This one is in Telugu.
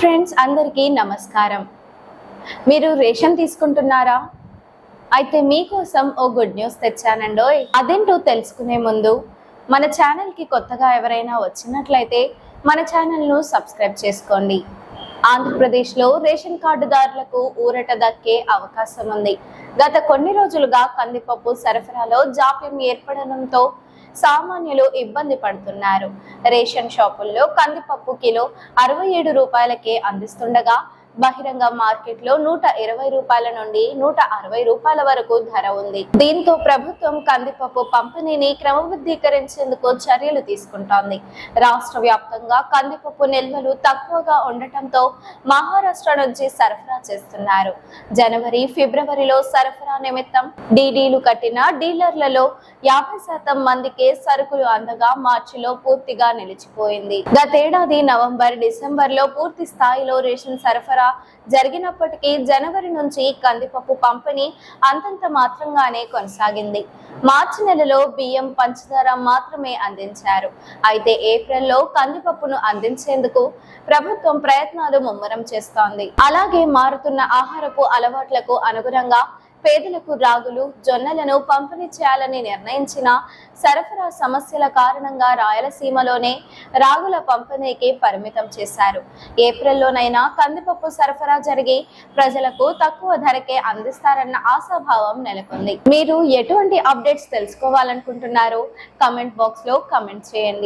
ఫ్రెండ్స్ అందరికీ నమస్కారం. మీరు రేషన్ తీసుకుంటున్నారా? అయితే మీకోసం ఓ గుడ్ న్యూస్ తెచ్చానండోయ్. అదేంటో తెలుసుకునే ముందు మన ఛానల్కి కొత్తగా ఎవరైనా వచ్చినట్లయితే మన ఛానల్ను సబ్స్క్రైబ్ చేసుకోండి. ఆంధ్రప్రదేశ్లో రేషన్ కార్డుదారులకు ఊరట దక్కే అవకాశం ఉంది. గత కొన్ని రోజులుగా కందిపప్పు సరఫరాలో జాప్యం ఏర్పడడంతో సామాన్యులు ఇబ్బంది పడుతున్నారు. రేషన్ షాపుల్లో కందిపప్పు కిలో 67 రూపాయలకే అందిస్తుండగా బహిరంగ మార్కెట్ లో 120 రూపాయల నుండి 160 రూపాయల వరకు ధర ఉంది. దీంతో ప్రభుత్వం కందిపప్పు పంపిణీని క్రమబద్ధీకరించేందుకు చర్యలు తీసుకుంటోంది. రాష్ట్ర వ్యాప్తంగా కందిపప్పు నిల్వలు తక్కువగా ఉండటంతో మహారాష్ట్ర నుంచి సరఫరా చేస్తున్నారు. జనవరి, ఫిబ్రవరిలో సరఫరా నిమిత్తం డీడీలు కట్టిన డీలర్లలో 50% మందికే సరుకులు అందగా మార్చిలో పూర్తిగా నిలిచిపోయింది. గతేడాది నవంబర్, డిసెంబర్ లో పూర్తి స్థాయిలో రేషన్ సరఫరా జరిగినప్పటికీ జనవరి నుంచి కందిపప్పు పంపిణీ అంతంత మాత్రంగానే కొనసాగింది. మార్చి నెలలో బియ్యం, పంచదార మాత్రమే అందించారు. అయితే ఏప్రిల్లో కందిపప్పును అందించేందుకు ప్రభుత్వం ప్రయత్నాలు ముమ్మరం చేస్తోంది. అలాగే మారుతున్న ఆహారపు అలవాట్లకు అనుగుణంగా పేదలకు రాగులు, జొన్నలను పంపిణీ చేయాలని నిర్ణయించిన సరఫరా సమస్యల కారణంగా రాయలసీమలోనే రాగుల పంపిణీకి పరిమితం చేశారు. ఏప్రిల్లోనైనా కందిపప్పు సరఫరా జరిగి ప్రజలకు తక్కువ ధరకే అందిస్తారన్న ఆశాభావం నెలకొంది. మీరు ఎటువంటి అప్డేట్స్ తెలుసుకోవాలనుకుంటున్నారో కామెంట్ బాక్స్ లో కామెంట్ చేయండి.